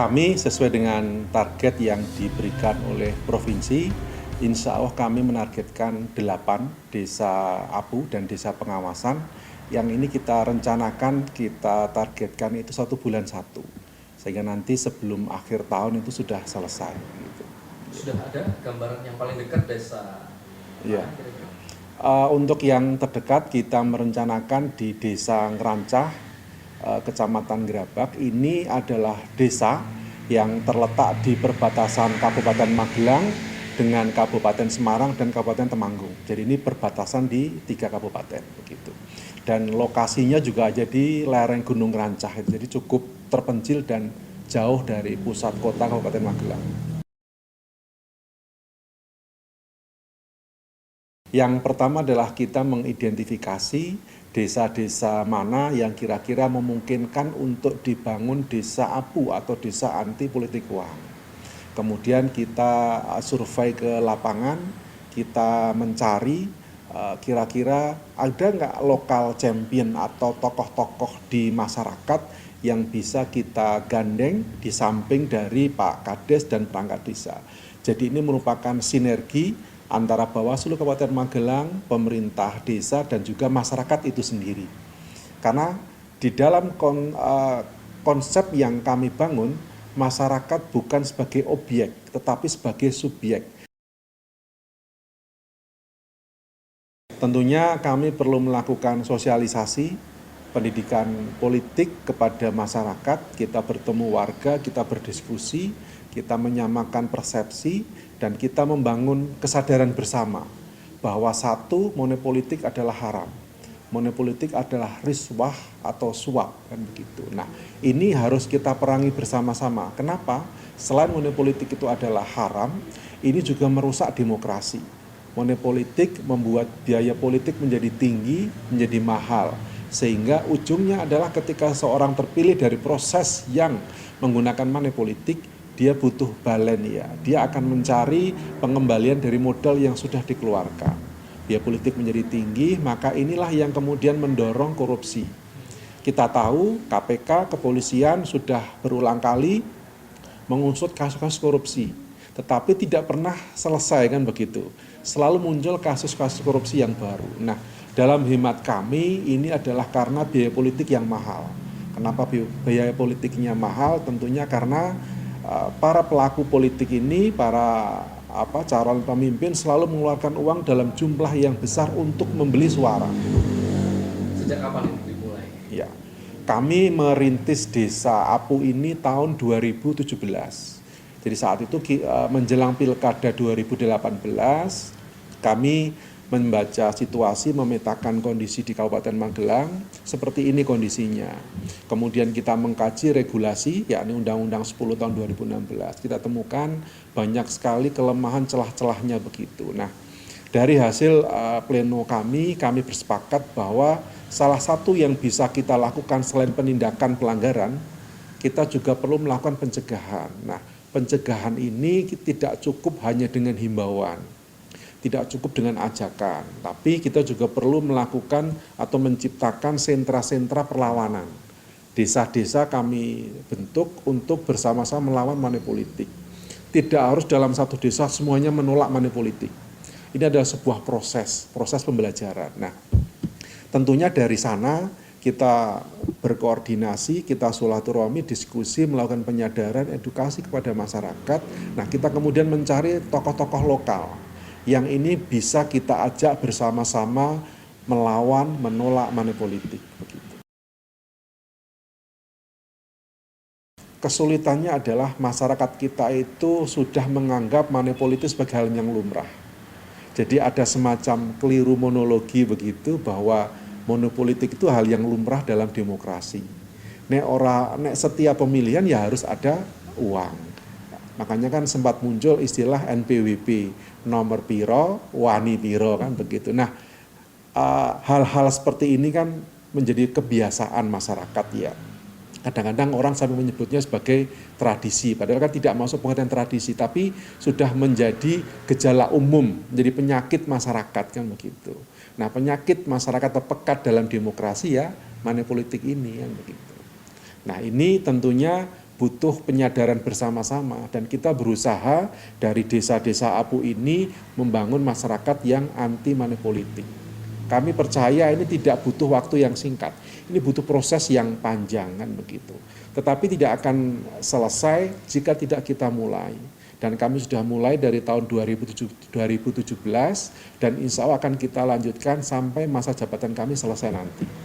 Kami sesuai dengan target yang diberikan oleh provinsi, insya Allah kami menargetkan 8 desa APU dan desa pengawasan. Yang ini kita rencanakan, kita targetkan itu 1 bulan 1. Sehingga nanti sebelum akhir tahun itu sudah selesai. Gitu. Sudah ada gambaran yang paling dekat desa Iya. mana kira-kira? Untuk yang terdekat kita merencanakan di Desa Ngerancah, Kecamatan Gerabak. Ini adalah desa yang terletak di perbatasan Kabupaten Magelang dengan Kabupaten Semarang dan Kabupaten Temanggung. Jadi ini perbatasan di 3 kabupaten begitu. Dan lokasinya juga ada di lereng Gunung Ngerancah, jadi cukup terpencil dan jauh dari pusat kota Kabupaten Magelang. Yang pertama adalah kita mengidentifikasi desa-desa mana yang kira-kira memungkinkan untuk dibangun desa APU atau desa anti politik uang. Kemudian kita survei ke lapangan, kita mencari kira-kira ada nggak lokal champion atau tokoh-tokoh di masyarakat yang bisa kita gandeng di samping dari Pak Kades dan perangkat desa. Jadi ini merupakan sinergi antara Bawaslu Kabupaten Magelang, pemerintah desa, dan juga masyarakat itu sendiri. Karena di dalam konsep yang kami bangun, masyarakat bukan sebagai objek, tetapi sebagai subjek. Tentunya kami perlu melakukan sosialisasi, pendidikan politik kepada masyarakat, kita bertemu warga, kita berdiskusi, kita menyamakan persepsi, dan kita membangun kesadaran bersama bahwa satu, money politik adalah haram. Money politik adalah riswah atau suap, kan begitu. Nah, ini harus kita perangi bersama-sama. Kenapa? Selain money politik itu adalah haram, ini juga merusak demokrasi. Money politik membuat biaya politik menjadi tinggi, menjadi mahal. Sehingga ujungnya adalah ketika seorang terpilih dari proses yang menggunakan money politik, dia butuh balen ya. Dia akan mencari pengembalian dari modal yang sudah dikeluarkan. Biaya politik menjadi tinggi, maka inilah yang kemudian mendorong korupsi. Kita tahu KPK, kepolisian sudah berulang kali mengusut kasus-kasus korupsi, tetapi tidak pernah selesai kan begitu. Selalu muncul kasus-kasus korupsi yang baru. Nah, dalam hemat kami ini adalah karena biaya politik yang mahal. Kenapa biaya politiknya mahal? Tentunya karena para pelaku politik ini, para calon pemimpin selalu mengeluarkan uang dalam jumlah yang besar untuk membeli suara. Sejak kapan ini dimulai? Ya, kami merintis desa APU ini tahun 2017. Jadi saat itu menjelang Pilkada 2018, kami membaca situasi, memetakan kondisi di Kabupaten Magelang, seperti ini kondisinya. Kemudian kita mengkaji regulasi, yakni Undang-Undang 10 tahun 2016. Kita temukan banyak sekali kelemahan celah-celahnya begitu. Nah, dari hasil pleno kami bersepakat bahwa salah satu yang bisa kita lakukan selain penindakan pelanggaran, kita juga perlu melakukan pencegahan. Nah, pencegahan ini tidak cukup hanya dengan himbauan, tidak cukup dengan ajakan, tapi kita juga perlu melakukan atau menciptakan sentra-sentra perlawanan. Desa-desa kami bentuk untuk bersama-sama melawan money politik. Tidak harus dalam satu desa semuanya menolak money politik. Ini adalah sebuah proses pembelajaran. Nah, tentunya dari sana kita berkoordinasi, kita silaturahmi, diskusi, melakukan penyadaran, edukasi kepada masyarakat. Nah, kita kemudian mencari tokoh-tokoh lokal yang ini bisa kita ajak bersama-sama melawan, menolak money politik. Begitu. Kesulitannya adalah masyarakat kita itu sudah menganggap money politik sebagai hal yang lumrah. Jadi ada semacam keliru monologi begitu bahwa money politik itu hal yang lumrah dalam demokrasi. Nek setiap pemilihan ya harus ada uang. Makanya kan sempat muncul istilah NPWP, nomor piro, wani piro kan begitu. Nah, hal-hal seperti ini kan menjadi kebiasaan masyarakat ya. Kadang-kadang orang sampai menyebutnya sebagai tradisi, padahal kan tidak masuk pengertian tradisi, tapi sudah menjadi gejala umum, menjadi penyakit masyarakat kan begitu. Nah, penyakit masyarakat terpekat dalam demokrasi ya, money politik ini kan begitu. Nah, ini tentunya butuh penyadaran bersama-sama dan kita berusaha dari desa-desa APU ini membangun masyarakat yang anti money politik. Kami percaya ini tidak butuh waktu yang singkat, ini butuh proses yang panjang kan begitu. Tetapi tidak akan selesai jika tidak kita mulai. Dan kami sudah mulai dari tahun 2017 dan insya Allah akan kita lanjutkan sampai masa jabatan kami selesai nanti.